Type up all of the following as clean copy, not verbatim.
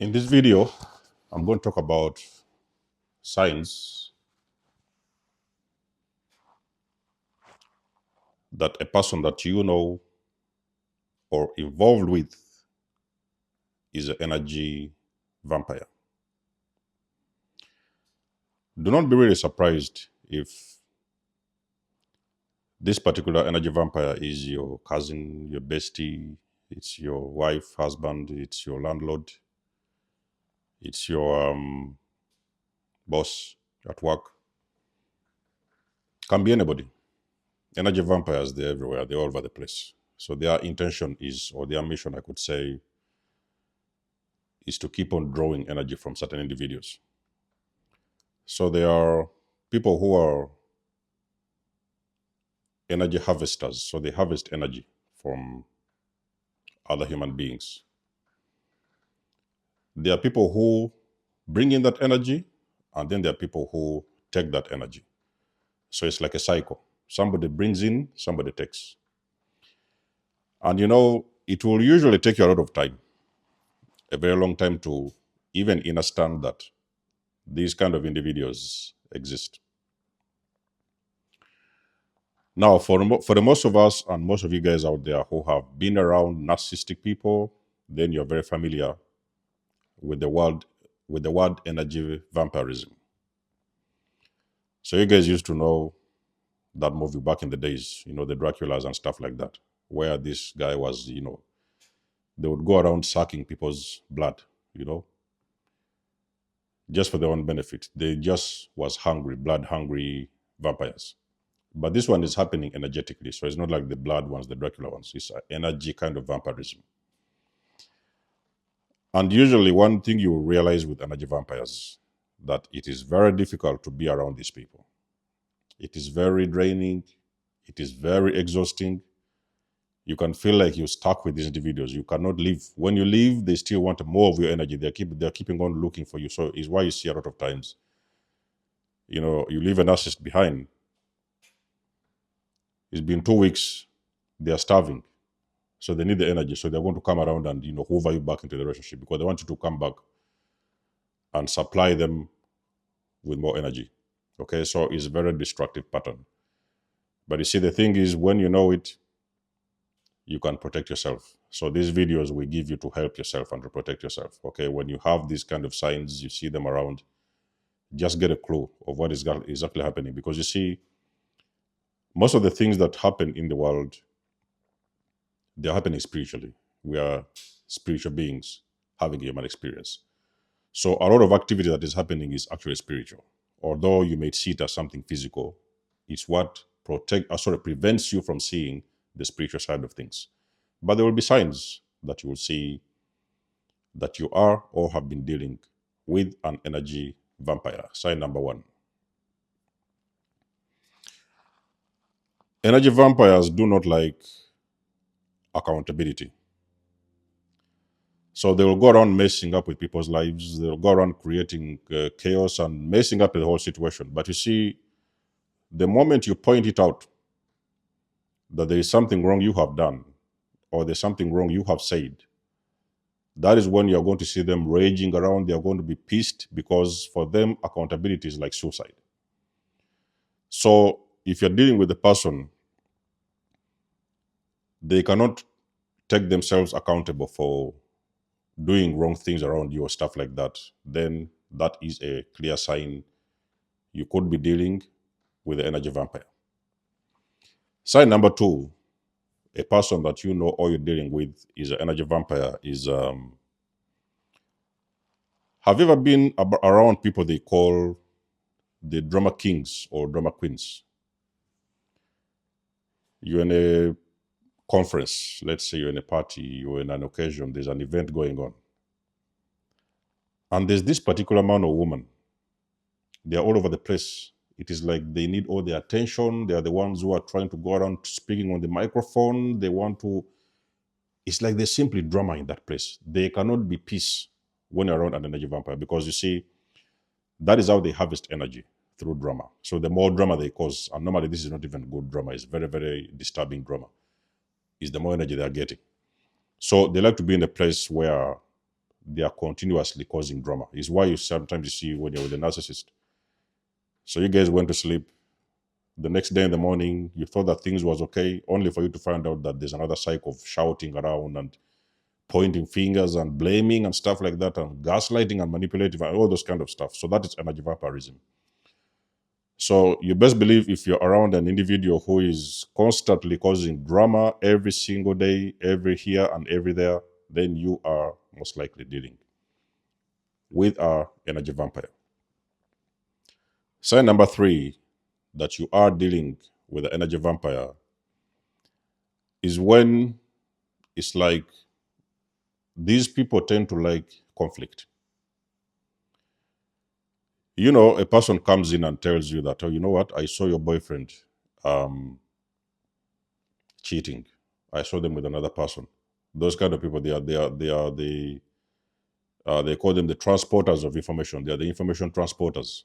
In this video, I'm going to talk about signs that a person that you know or involved with is an energy vampire. Do not be really surprised if this particular energy vampire is your cousin, your bestie, it's your wife, husband, it's your landlord, it's your boss at work. Can be anybody. Energy vampires, they're everywhere, they're all over the place. So their intention is, or their mission, I could say, is to keep on drawing energy from certain individuals. So there are people who are energy harvesters. So they harvest energy from other human beings. There are people who bring in that energy, and then there are people who take that energy. So it's like a cycle. Somebody brings in, somebody takes. And it will usually take you a lot of time, a very long time, to even understand that these kind of individuals exist. Now, for the most of us and most of you guys out there who have been around narcissistic people, then you're very familiar with the word energy vampirism. So you guys used to know that movie back in the days, the Draculas and stuff like that, where this guy was, they would go around sucking people's blood, just for their own benefit. They just was hungry, blood hungry vampires. But this one is happening energetically. So it's not like the blood ones, the Dracula ones. It's an energy kind of vampirism. And usually one thing you will realize with energy vampires, that it is very difficult to be around these people. It is very draining. It is very exhausting. You can feel like you're stuck with these individuals. You cannot leave. When you leave, they still want more of your energy. They're keeping on looking for you. So it's why you see a lot of times, you leave a narcissist behind. It's been 2 weeks. They are starving. So they need the energy. So they're going to come around and, hoover you back into the relationship because they want you to come back and supply them with more energy. Okay, so it's a very destructive pattern. But you see, the thing is, when you know it, you can protect yourself. So these videos will give you to help yourself and to protect yourself. Okay, when you have these kind of signs, you see them around, just get a clue of what is exactly happening. Because you see, most of the things that happen in the world, they're happening spiritually. We are spiritual beings having a human experience. So a lot of activity that is happening is actually spiritual. Although you may see it as something physical, it's what prevents you from seeing the spiritual side of things. But there will be signs that you will see that you are or have been dealing with an energy vampire. Sign number 1. Energy vampires do not like accountability. So they will go around messing up with people's lives. They'll go around creating chaos and messing up the whole situation. But you see, the moment you point it out that there is something wrong you have done, or there's something wrong you have said, that is when you're going to see them raging around. They're going to be pissed because for them, accountability is like suicide. So if you're dealing with the person, they cannot take themselves accountable for doing wrong things around you or stuff like that, then that is a clear sign you could be dealing with the energy vampire. Sign number 2, a person that you know or you're dealing with is an energy vampire, is have you ever been around people they call the drama kings or drama queens? You're in a conference, let's say you're in a party, you're in an occasion, there's an event going on. And there's this particular man or woman, they're all over the place. It is like they need all the attention. They are the ones who are trying to go around speaking on the microphone. It's like there's simply drama in that place. They cannot be peace when you're around an energy vampire, because you see, that is how they harvest energy, through drama. So the more drama they cause, and normally this is not even good drama, it's very, very disturbing drama, is the more energy they are getting. So they like to be in a place where they are continuously causing drama. It's why you sometimes you see when you're with a narcissist. So you guys went to sleep. The next day in the morning, you thought that things was okay, only for you to find out that there's another cycle of shouting around and pointing fingers and blaming and stuff like that, and gaslighting and manipulative and all those kind of stuff. So that is energy vampirism. So you best believe if you're around an individual who is constantly causing drama every single day, every here and every there, then you are most likely dealing with our energy vampire. Sign number 3 that you are dealing with the energy vampire is when it's like these people tend to like conflict. You know, a person comes in and tells you that, oh, you know what, I saw your boyfriend cheating. I saw them with another person. Those kind of people, they call them the transporters of information. They are the information transporters.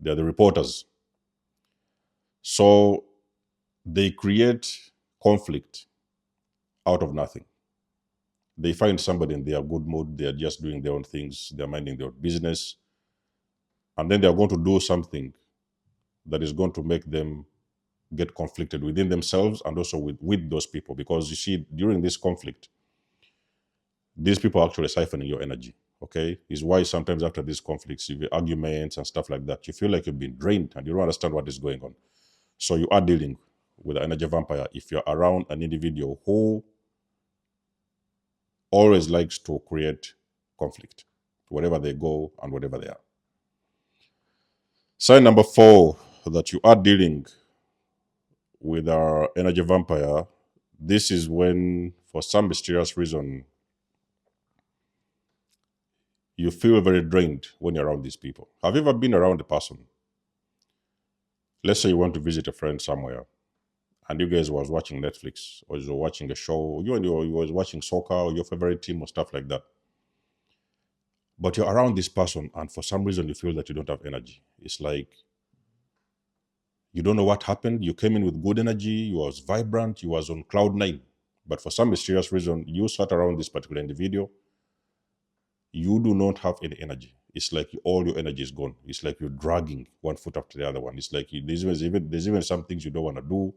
They are the reporters. So they create conflict out of nothing. They find somebody in their good mood. They are just doing their own things. They're minding their own business. And then they are going to do something that is going to make them get conflicted within themselves and also with those people. Because you see, during this conflict, these people are actually siphoning your energy. Okay, is why sometimes after these conflicts, you have arguments and stuff like that, you feel like you've been drained and you don't understand what is going on. So you are dealing with an energy vampire if you're around an individual who always likes to create conflict wherever they go and wherever they are. Sign number 4 that you are dealing with our energy vampire. This is when, for some mysterious reason, you feel very drained when you're around these people. Have you ever been around a person? Let's say you want to visit a friend somewhere, and you guys was watching Netflix, or you're watching a show, you was watching soccer or your favorite team or stuff like that. But you're around this person, and for some reason you feel that you don't have energy. It's like you don't know what happened. You came in with good energy, you was vibrant, you was on cloud 9. But for some mysterious reason, you sat around this particular individual, you do not have any energy. It's like all your energy is gone. It's like you're dragging one foot after the other one. It's like there's even some things you don't want to do.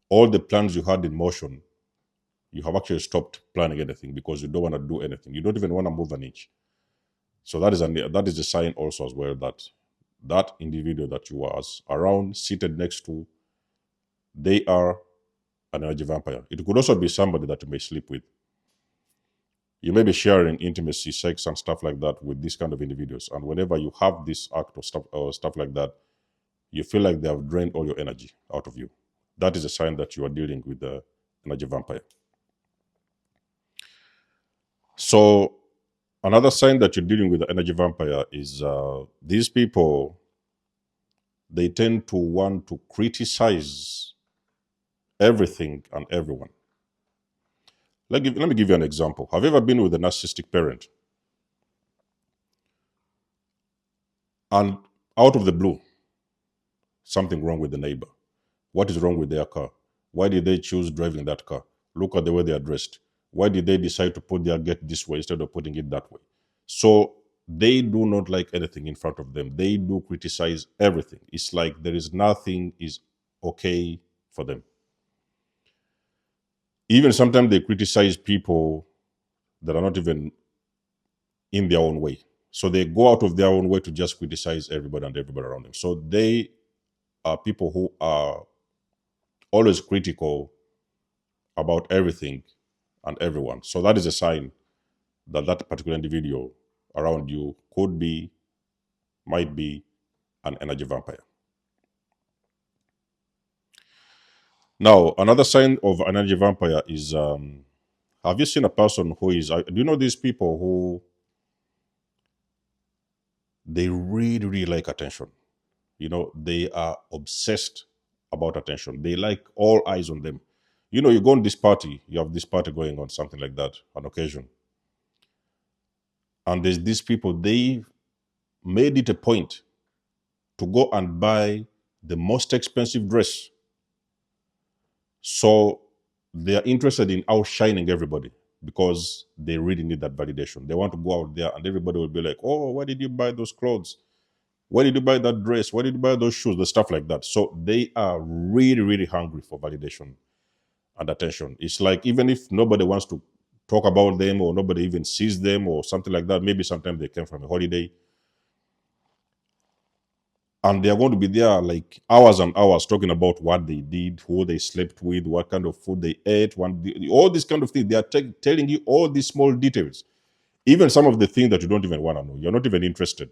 All the plans you had in motion, you have actually stopped planning anything because you don't want to do anything. You don't even want to move an inch. So that is a sign also as well that that individual that you was around, seated next to, they are an energy vampire. It could also be somebody that you may sleep with. You may be sharing intimacy, sex, and stuff like that with these kind of individuals. And whenever you have this act or stuff like that, you feel like they have drained all your energy out of you. That is a sign that you are dealing with the energy vampire. So another sign that you're dealing with the energy vampire is these people, they tend to want to criticize everything and everyone. Let me give you an example. Have you ever been with a narcissistic parent? And out of the blue, something wrong with the neighbor. What is wrong with their car? Why did they choose driving that car? Look at the way they are dressed. Why did they decide to put their gate this way instead of putting it that way? So they do not like anything in front of them. They do criticize everything. It's like there is nothing is okay for them. Even sometimes they criticize people that are not even in their own way. So they go out of their own way to just criticize everybody and everybody around them. So they are people who are always critical about everything and everyone. So that is a sign that that particular individual around you might be an energy vampire. Now, another sign of an energy vampire is, have you seen a person who is, do you know these people who, they really, really like attention? You know, they are obsessed about attention. They like all eyes on them. You know, you go on this party, you have this party going on, something like that, on occasion. And there's these people, they made it a point to go and buy the most expensive dress. So they are interested in outshining everybody. because they really need that validation. They want to go out there and everybody will be like, oh, why did you buy those clothes? Why did you buy that dress? Why did you buy those shoes? The stuff like that. So they are really, really hungry for validation and attention. It's like even if nobody wants to talk about them or nobody even sees them or something like that, maybe sometimes they came from a holiday, and they are going to be there like hours and hours talking about what they did, who they slept with, what kind of food they ate, all these kind of things. They are telling you all these small details, even some of the things that you don't even want to know. You're not even interested.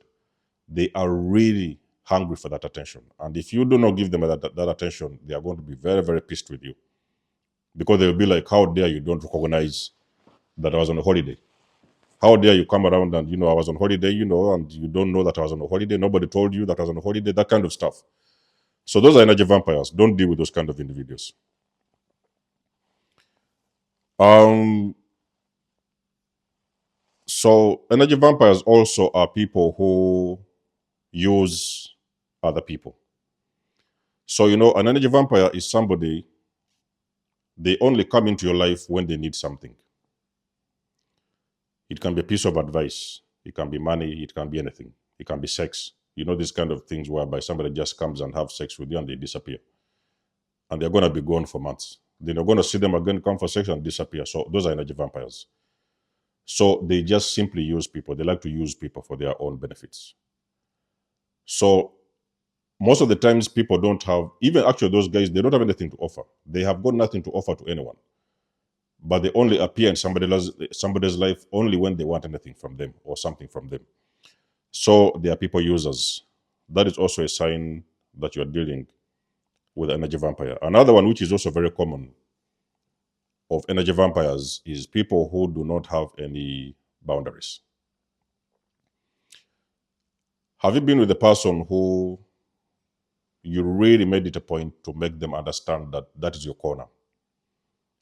They are really hungry for that attention. And if you do not give them that attention, they are going to be very, very pissed with you. Because they'll be like, how dare you don't recognize that I was on a holiday? How dare you come around and, I was on holiday, and you don't know that I was on a holiday. Nobody told you that I was on a holiday, that kind of stuff. So those are energy vampires. Don't deal with those kind of individuals. So energy vampires also are people who use other people. So, an energy vampire is somebody, they only come into your life when they need something. It can be a piece of advice. It can be money. It can be anything. It can be sex. These kind of things whereby somebody just comes and have sex with you and they disappear. And they're going to be gone for months. Then you're going to see them again, come for sex and disappear. So those are energy vampires. So they just simply use people. They like to use people for their own benefits. So most of the times people don't have, even actually those guys, they don't have anything to offer. They have got nothing to offer to anyone. But they only appear in somebody's life only when they want anything from them or something from them. So they are people users. That is also a sign that you are dealing with energy vampire. Another one, which is also very common of energy vampires, is people who do not have any boundaries. Have you been with a person who you really made it a point to make them understand that that is your corner?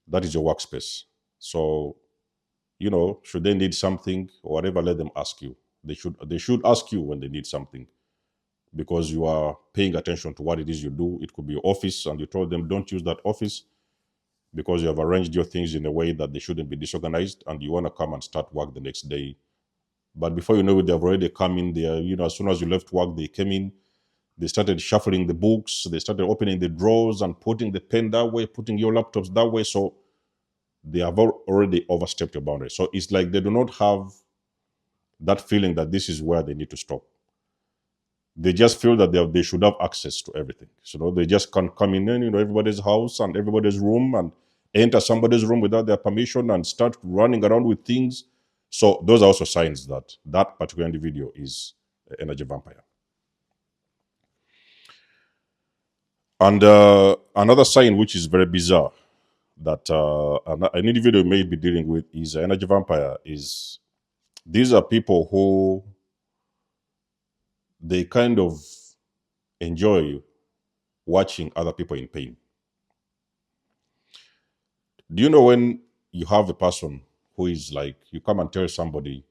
That is your workspace. So, should they need something or whatever, let them ask you. They should ask you when they need something, because you are paying attention to what it is you do. It could be your office, and you told them don't use that office because you have arranged your things in a way that they shouldn't be disorganized, and you want to come and start work the next day. But before you know it, they've already come in there. As soon as you left work, they came in. They started shuffling the books. They started opening the drawers and putting the pen that way, putting your laptops that way. So they have already overstepped your boundaries. So it's like they do not have that feeling that this is where they need to stop. They just feel that they should have access to everything. So they just can't come in, everybody's house and everybody's room and enter somebody's room without their permission and start running around with things. So those are also signs that that particular individual is an energy vampire. And another sign which is very bizarre that an individual may be dealing with is an energy vampire is these are people who they kind of enjoy watching other people in pain. Do you know when you have a person who is like, you come and tell somebody,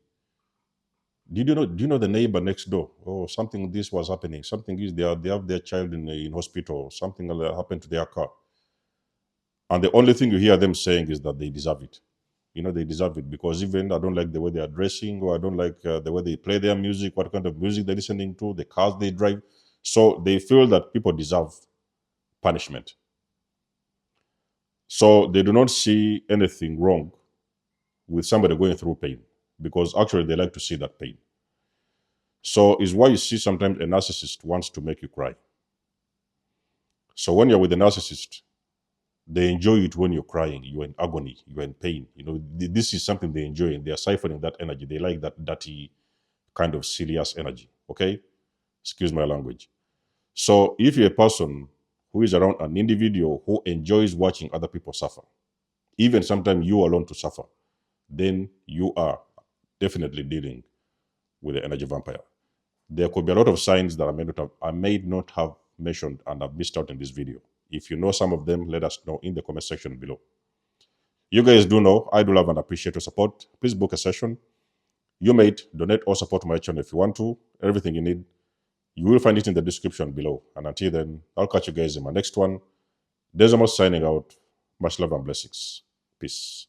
do you know the neighbor next door? Oh, something this was happening. Something is they have their child in hospital. Something happened to their car. And the only thing you hear them saying is that they deserve it. They deserve it because even I don't like the way they are dressing, or I don't like the way they play their music, what kind of music they're listening to, the cars they drive. So they feel that people deserve punishment. So they do not see anything wrong with somebody going through pain, because actually they like to see that pain. So is why you see sometimes a narcissist wants to make you cry. So when you're with a narcissist, they enjoy it when you're crying, you're in agony, you're in pain. This is something they enjoy, and they're siphoning that energy. They like that dirty, kind of serious energy. Okay? Excuse my language. So if you're a person who is around an individual who enjoys watching other people suffer, even sometimes you alone to suffer, then you are definitely dealing with the energy vampire. There could be a lot of signs that I may not have mentioned and I've missed out in this video. If you know some of them, let us know in the comment section below. You guys do know I do love and appreciate your support. Please book a session. You may donate or support my channel if you want to. Everything you need, you will find it in the description below. And until then, I'll catch you guys in my next one. Desmos signing out. Much love and blessings. Peace.